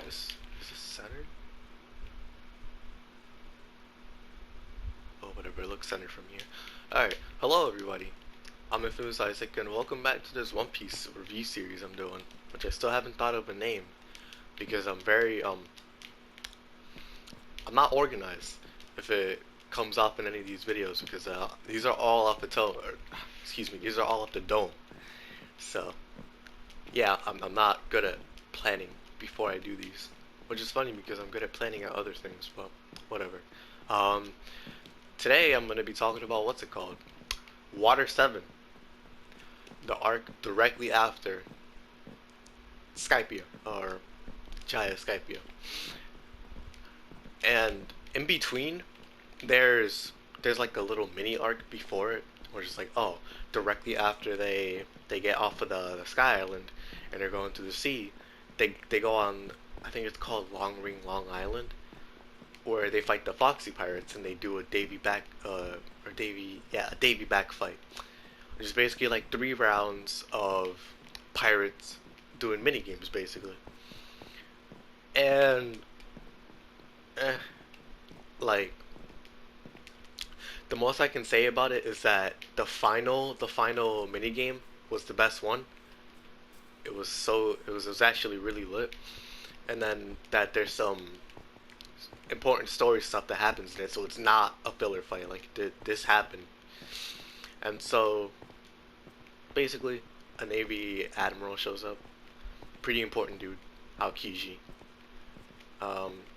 Is this centered? Oh, whatever. It looks centered from here. Alright. Hello, everybody. I'm Infamous Isaac, and welcome back to this One Piece review series I'm doing, which I still haven't thought of a name because I'm not organized if it comes up in any of these videos because these are all off the excuse me, these are all off the dome. So, yeah, I'm not good at planning before I do these, which is funny because I'm good at planning at other things, but whatever. Um, Today I'm going to be talking about what's it called? Water 7, the arc directly after Skypia, or Jaya Skypia. And in between, there's like a little mini arc before it, where it's like, oh, directly after they get off of the Sky Island and they're going to the sea, they go on, I think it's called Long Island, where they fight the Foxy Pirates and they do a a Davy back fight, which is basically like 3 rounds of pirates doing mini games basically. And eh, like the most I can say about it is that the final mini game was the best one. It was actually really lit. And then that there's some important story stuff that happens in it, so it's not a filler fight. Like this happened, and so basically, a Navy admiral shows up. Pretty important dude, Aokiji.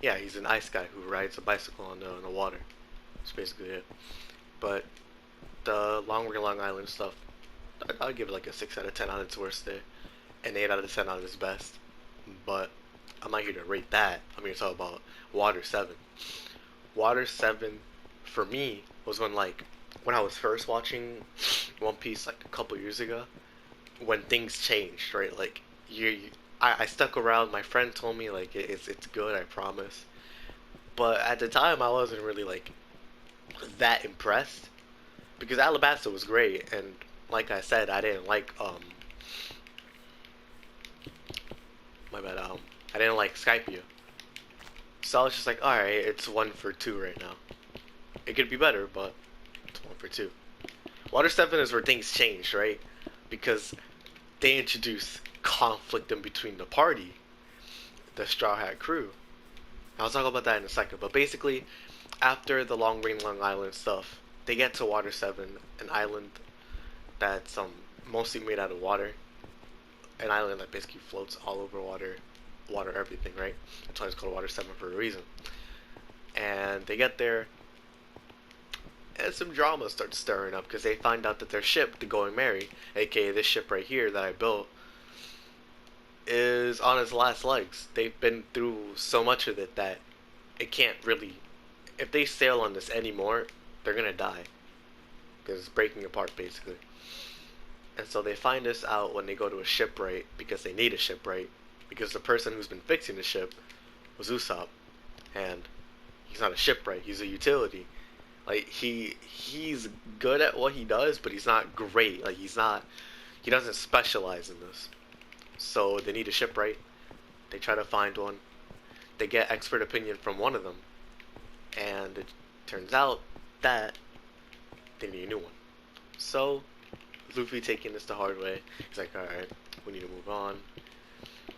Yeah, he's an ice guy who rides a bicycle on the water. That's basically it. But the Long Island stuff, I'd give it like a 6 out of 10 on its worst day, an 8 out of 10 on its best. But I'm not here to rate that. I'm here to talk about Water 7. Water 7 for me was when I was first watching One Piece like a couple years ago, when things changed, right? Like I stuck around. My friend told me like it's good, I promise. But at the time, I wasn't really like that impressed because Alabasta was great, and like I said, I didn't like my bad I didn't like Skypia. So I was just like, alright, it's 1 for 2 right now. It could be better, but it's 1 for 2. Water 7 is where things changed, right? Because they introduced conflict in between the party, the Straw Hat crew. I'll talk about that in a second, but basically, after the Long Island stuff, they get to Water 7, an island that's mostly made out of water. An island that basically floats all over water everything, right? That's why it's called Water 7 for a reason. And they get there, and some drama starts stirring up because they find out that their ship, the Going Merry, aka this ship right here that I built, is on its last legs. They've been through so much of it that it can't really. If they sail on this anymore, they're gonna die because it's breaking apart basically. And so they find this out when they go to a shipwright because they need a shipwright because the person who's been fixing the ship was Usopp, and he's not a shipwright, he's a utility. Like he's good at what he does, but he's not great. Like he doesn't specialize in this. So they need a shipwright. They try to find one. They get expert opinion from one of them, and it turns out that they need a new one. So Luffy taking this the hard way. He's like, alright, we need to move on.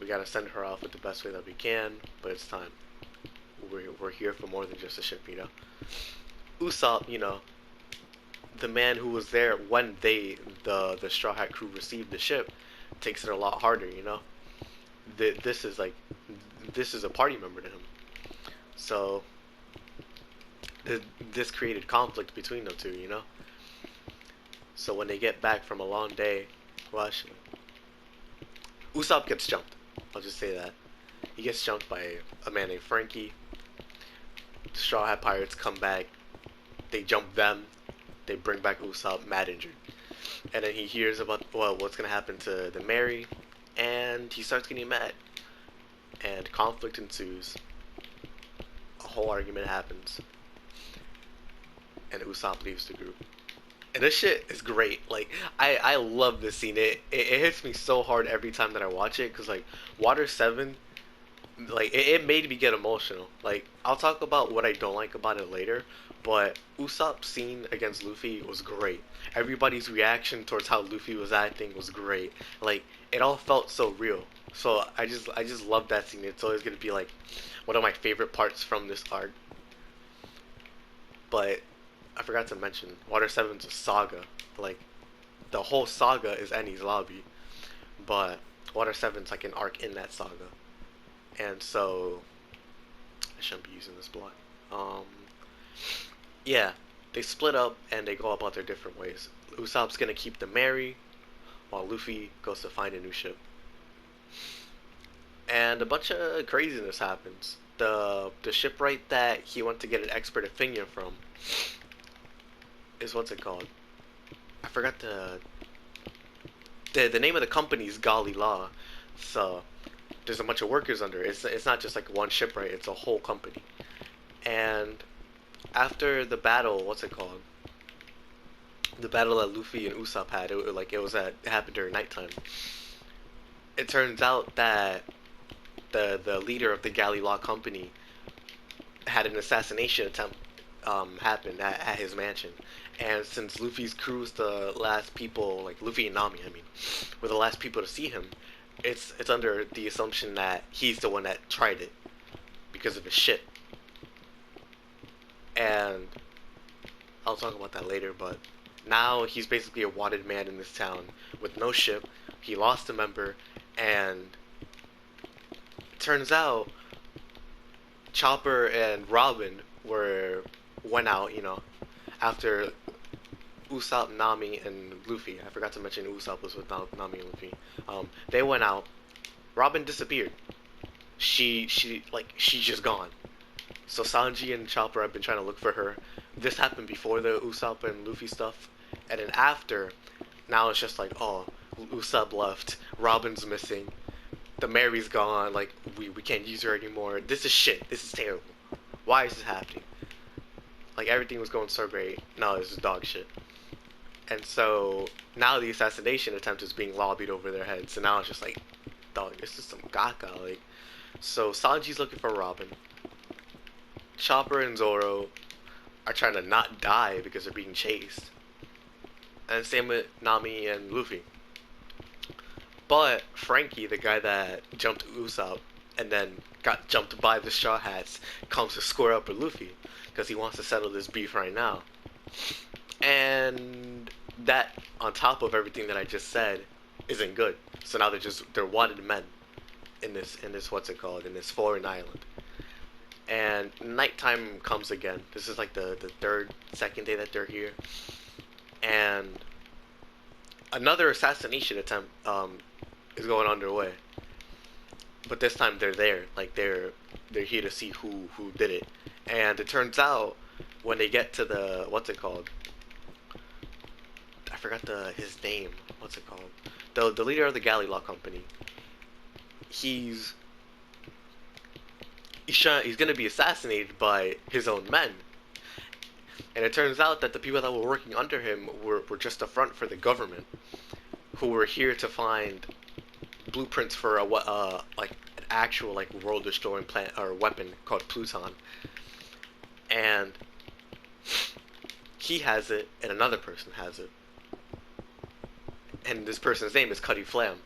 We gotta send her off with the best way that we can, but it's time. We're here for more than just a ship, you know. Usopp, you know, the man who was there when the Straw Hat crew received the ship, takes it a lot harder, you know. This is a party member to him. So this created conflict between the two, you know. So when they get back from a long day, well, actually, Usopp gets jumped. I'll just say that. He gets jumped by a man named Frankie. The Straw Hat Pirates come back. They jump them. They bring back Usopp, mad injured. And then he hears about, well, what's going to happen to the Mary. And he starts getting mad. And conflict ensues. A whole argument happens. And Usopp leaves the group. And this shit is great. Like, I love this scene. It hits me so hard every time that I watch it. Because, like, Water 7 Like it made me get emotional. Like I'll talk about what I don't like about it later, but Usopp's scene against Luffy was great. Everybody's reaction towards how Luffy was acting was great. Like it all felt so real. So I just love that scene. It's always gonna be like one of my favorite parts from this arc. But I forgot to mention Water Seven's a saga. Like the whole saga is Enies Lobby, but Water Seven's like an arc in that saga. And so I shouldn't be using this block. Um, yeah, they split up and they go about their different ways. Usopp's gonna keep the Mary, while Luffy goes to find a new ship. And a bunch of craziness happens. The shipwright that he went to get an expert opinion from is what's it called? I forgot the name of the company is Gali Law. So there's a bunch of workers under it. It's not just like one shipwright. It's a whole company. And after the battle, what's it called? The battle that Luffy and Usopp had, it happened during nighttime. It turns out that the leader of the Galley Law Company had an assassination attempt happen at his mansion, and since Luffy's crew's the last people, like Luffy and Nami, I mean, were the last people to see him, it's under the assumption that he's the one that tried it because of his shit. And I'll talk about that later, but now he's basically a wanted man in this town with no ship. He lost a member, and it turns out Chopper and Robin went out, after Usopp, Nami, and Luffy. I forgot to mention Usopp was with Nami and Luffy. They went out. Robin disappeared. She's just gone. So Sanji and Chopper have been trying to look for her. This happened before the Usopp and Luffy stuff, and then after, now it's just like, oh, Usopp left, Robin's missing, the Mary's gone, like we can't use her anymore. This is shit. This is terrible. Why is this happening? Like everything was going so great. No, this is dog shit. And so now the assassination attempt is being lobbied over their heads. And now it's just like, dog, this is some gaga. Like, so Sanji's looking for Robin. Chopper and Zoro are trying to not die because they're being chased. And same with Nami and Luffy. But Frankie, the guy that jumped Usopp and then got jumped by the Straw Hats, comes to square up with Luffy because he wants to settle this beef right now. And that, on top of everything that I just said, isn't good. So now they're wanted men in this what's it called, in this foreign island. And nighttime comes again. This is like the second day that they're here, and another assassination attempt is going underway. But this time they're there, like they're here to see who did it. And it turns out when they get to the what's it called? I forgot his name. What's it called? The leader of the Galley Law Company. He's gonna be assassinated by his own men. And it turns out that the people that were working under him were just a front for the government, who were here to find blueprints for like an actual like world destroying plant or weapon called Pluton. And he has it, and another person has it. And this person's name is Cuddy Flam,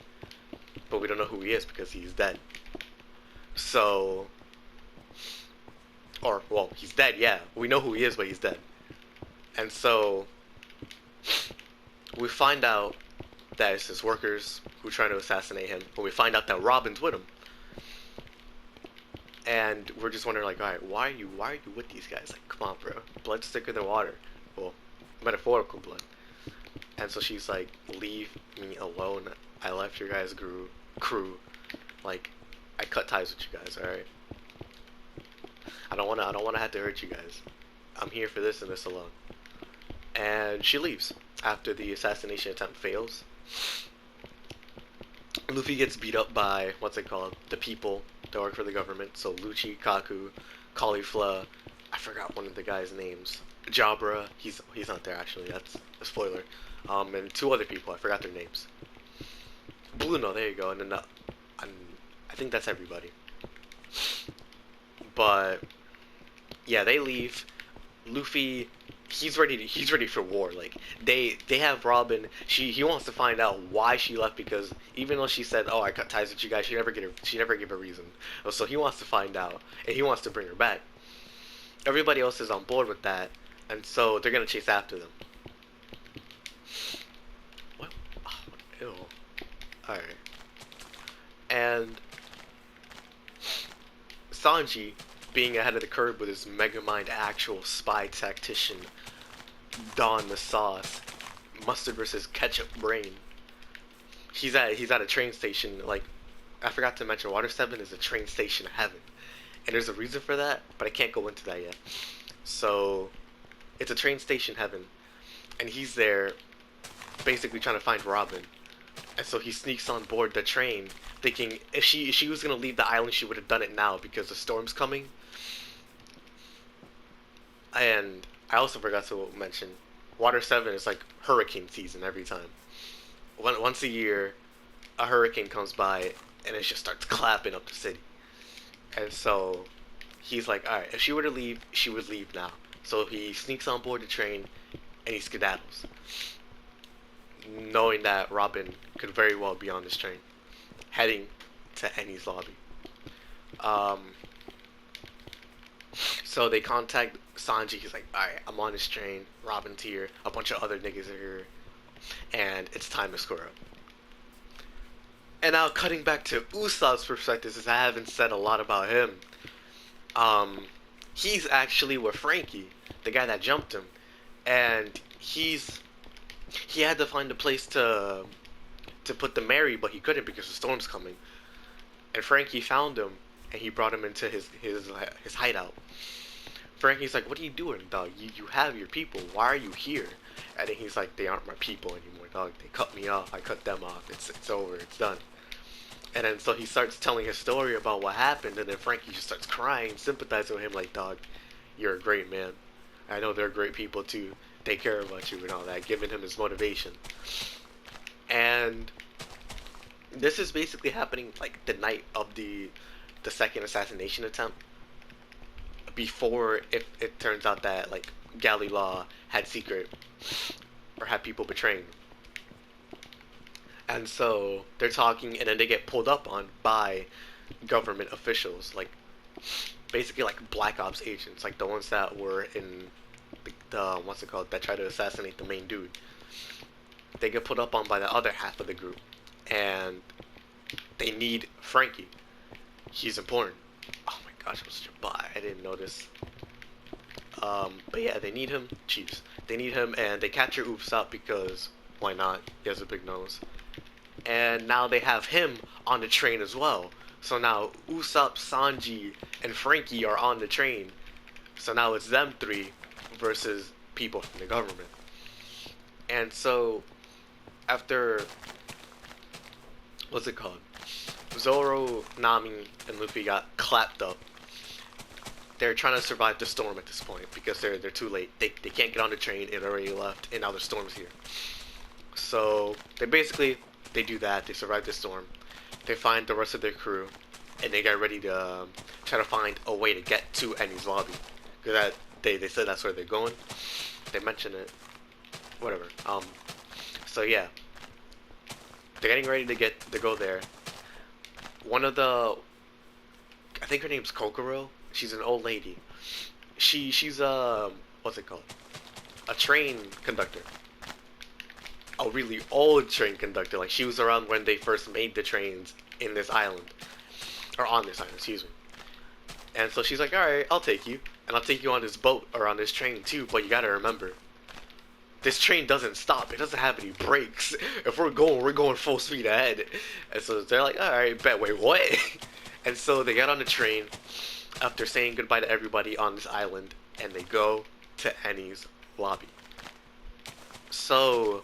but we don't know who he is because he's dead. So, or well, he's dead. Yeah, we know who he is, but he's dead. And so we find out that it's his workers who are trying to assassinate him, but we find out that Robin's with him. And we're just wondering, like, alright, why are you with these guys? Like, come on, bro. Blood's thicker than water. Well, metaphorical blood. And so she's like, leave me alone. I left your guys' crew. Like, I cut ties with you guys, alright? I don't wanna have to hurt you guys. I'm here for this and this alone. And she leaves after the assassination attempt fails. Luffy gets beat up by what's it called? The people that work for the government. So Lucci, Kaku, Caulifla, I forgot one of the guys' names. Jabra, he's not there actually. That's a spoiler. And two other people, I forgot their names. Bluno, there you go. And then I think that's everybody. But yeah, they leave. Luffy, he's ready for war. Like they have Robin. He wants to find out why she left, because even though she said, "Oh, I cut ties with you guys," she never gave a reason. So he wants to find out, and he wants to bring her back. Everybody else is on board with that, and so they're gonna chase after them. What? Oh, ew. All right. And Sanji, being ahead of the curve with his Megamind actual spy tactician, Don the Sauce, Mustard versus Ketchup Brain. He's at a train station. Like, I forgot to mention, Water 7 is a train station heaven, and there's a reason for that, but I can't go into that yet. So it's a train station heaven, and he's there basically trying to find Robin. And so he sneaks on board the train, thinking if she was gonna leave the island, she would have done it now because the storm's coming. And I also forgot to mention, Water 7 is like hurricane season every time. Once a year, a hurricane comes by and it just starts clapping up the city. And so he's like, alright, if she were to leave, she would leave now. So he sneaks on board the train and he skedaddles, knowing that Robin could very well be on this train, heading to Enies Lobby. So they contact Sanji. He's like, alright, I'm on this train. Robin's here. A bunch of other niggas are here. And it's time to square up. And now cutting back to Usopp's perspective, since I haven't said a lot about him. He's actually with Frankie, the guy that jumped him. And he had to find a place to put the Mary, but he couldn't because the storm's coming. And Frankie found him, and he brought him into his hideout. Frankie's like, "What are you doing, dog? You have your people. Why are you here?" And then he's like, "They aren't my people anymore, dog. They cut me off. I cut them off. It's over. It's done." And then so he starts telling his story about what happened, and then Frankie just starts crying, sympathizing with him, like, "Dog, you're a great man. I know they're great people too. They care about you and all that," giving him his motivation. And this is basically happening like the night of the second assassination attempt, before it turns out that like Galley Law had secret or had people betraying. And so they're talking, and then they get pulled up on by government officials, like basically like Black Ops agents, like the ones that were in the what's it called, that tried to assassinate the main dude. They get put up on by the other half of the group, and they need Frankie. He's important. Oh my gosh, it was such a bot. I didn't notice. But yeah, they need him. Chiefs. They need him, and they capture Usopp because why not? He has a big nose. And now they have him on the train as well. So now Usopp, Sanji, and Frankie are on the train. So now it's them three versus people from the government. And so after, what's it called? Zoro, Nami, and Luffy got clapped up. They're trying to survive the storm at this point because they're too late. They can't get on the train. It already left, and now the storm's here. So they do that. They survive the storm. They find the rest of their crew, and they get ready to try to find a way to get to Enies Lobby, because they said that's where they're going. They mentioned it. Whatever. So yeah, they're getting ready to go there. One of the, I think her name's Kokoro. She's an old lady. She's what's it called? A train conductor. A really old train conductor. Like, she was around when they first made the trains in this island, or on this island, excuse me. And so she's like, "All right, I'll take you, and I'll take you on this boat or on this train too. But you gotta remember, this train doesn't stop. It doesn't have any brakes. If we're going full speed ahead." And so they're like, "All right, bet. Wait, what?" And so they get on the train after saying goodbye to everybody on this island, and they go to Enies Lobby. So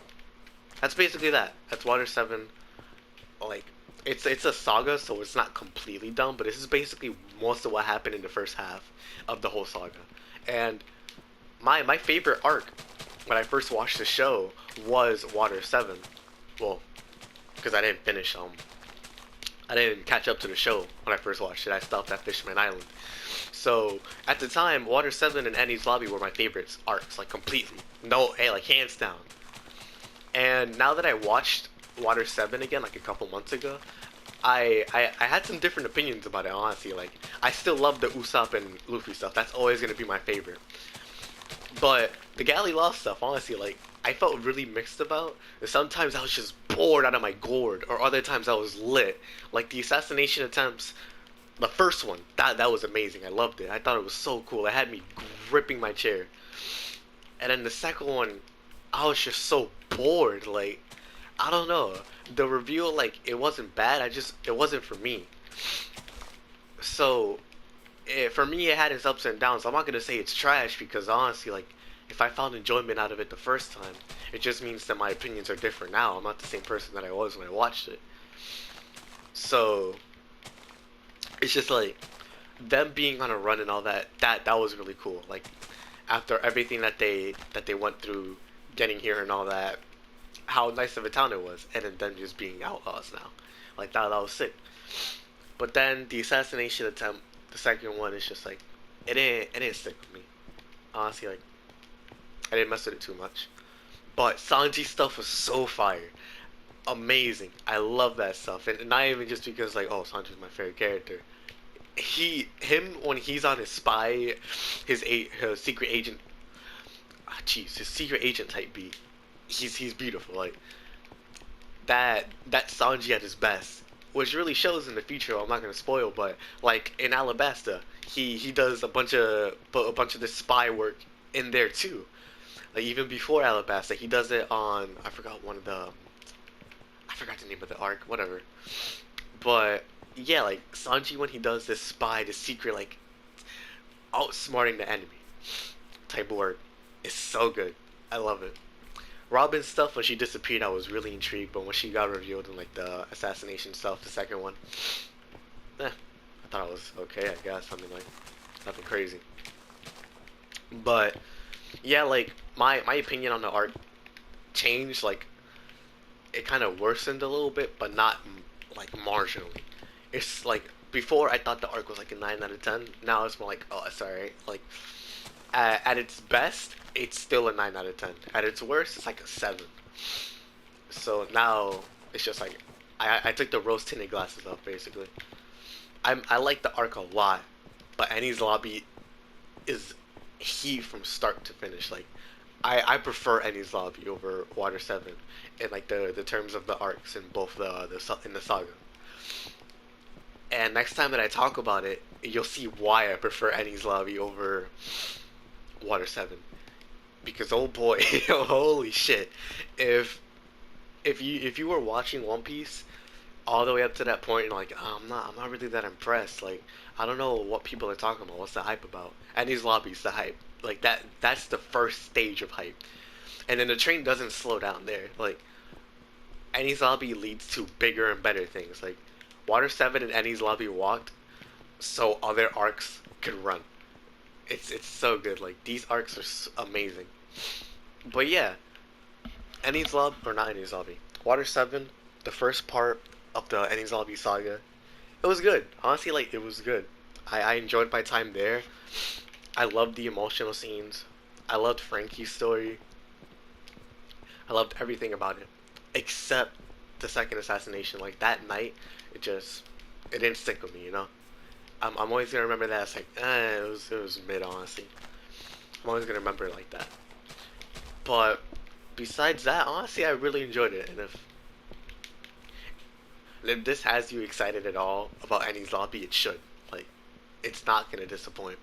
that's basically that. That's Water 7. Like, it's a saga, so it's not completely done, but this is basically most of what happened in the first half of the whole saga. And my favorite arc when I first watched the show was Water 7. Well, because I didn't finish I didn't catch up to the show when I first watched it. I stopped at Fishman Island. So at the time, Water 7 and Enies Lobby were my favorites arcs, like completely. No, hey, like hands down. And now that I watched Water 7 again, like a couple months ago, I had some different opinions about it, honestly. Like, I still love the Usopp and Luffy stuff. That's always going to be my favorite. But the Galley Lost stuff, honestly, like, I felt really mixed about. Sometimes I was just bored out of my gourd, or other times I was lit. Like, the assassination attempts, the first one, that was amazing. I loved it. I thought it was so cool. It had me gripping my chair. And then the second one, I was just so bored. Like, I don't know. The reveal, like, it wasn't bad. It wasn't for me. So, for me, it had its ups and downs. I'm not gonna say it's trash because honestly, like, if I found enjoyment out of it the first time, it just means that my opinions are different now. I'm not the same person that I was when I watched it. So, it's just like them being on a run and all that. That was really cool. Like, after everything that they went through, getting here and all that, how nice of a town it was, and then them just being outlaws now. Like that was sick. But then the assassination attempt, the second one, is just like it didn't stick with me. Honestly, like I didn't mess with it too much. But Sanji stuff was so fire, amazing. I love that stuff, and not even just because like oh Sanji's my favorite character. Him when he's on his spy, his secret agent, his secret agent type beat. He's beautiful. Like that Sanji at his best, which really shows in the future. I'm not gonna spoil, but like in Alabasta, he does a bunch of this spy work in there too. Like even before Alabasta, he does it on I forgot the name of the arc, whatever. But yeah, like Sanji when he does this spy, this secret like outsmarting the enemy type of work, is so good. I love it. Robin's stuff when she disappeared, I was really intrigued, but when she got revealed in like the assassination stuff, the second one, I thought it was okay. I guess something like nothing crazy. But yeah, like my opinion on the arc changed. Like it kind of worsened a little bit, but not like marginally. It's like before I thought the arc was like a 9 out of 10. Now it's more like oh, it's alright. Like at its best, it's still a 9 out of 10. At its worst, it's like a 7. So now it's just like I took the rose tinted glasses off basically. I like the arc a lot, but Enies Lobby is heat from start to finish. Like I prefer Enies Lobby over Water 7 in like the terms of the arcs in both in the saga. And next time that I talk about it, you'll see why I prefer Enies Lobby over Water 7. Because oh boy, holy shit. If if you were watching One Piece all the way up to that point and like oh, I'm not really that impressed. Like I don't know what people are talking about. What's the hype about? Enies Lobby's the hype. Like that's the first stage of hype. And then the train doesn't slow down there. Like Enies Lobby leads to bigger and better things. Like Water 7 and Enies Lobby walked so other arcs could run. It's so good. Like these arcs are amazing. But yeah, Enies Lobby or not Enies Lobby, Water 7, the first part of the Enies Lobby saga, it was good. Honestly, like it was good. I enjoyed my time there. I loved the emotional scenes. I loved Frankie's story. I loved everything about it, except the second assassination. Like that night, it didn't stick with me. You know, I'm always gonna remember that. It's like, it was mid honestly. I'm always gonna remember it like that. But besides that, honestly, I really enjoyed it. And if this has you excited at all about Enies Lobby, it should. Like, it's not gonna disappoint.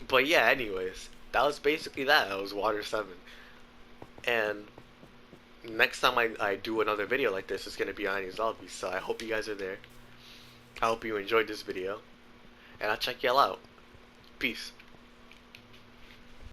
But yeah, anyways, that was basically that. That was Water 7. And next time I do another video like this, it's gonna be on Enies Lobby. So I hope you guys are there. I hope you enjoyed this video. And I'll check y'all out. Peace.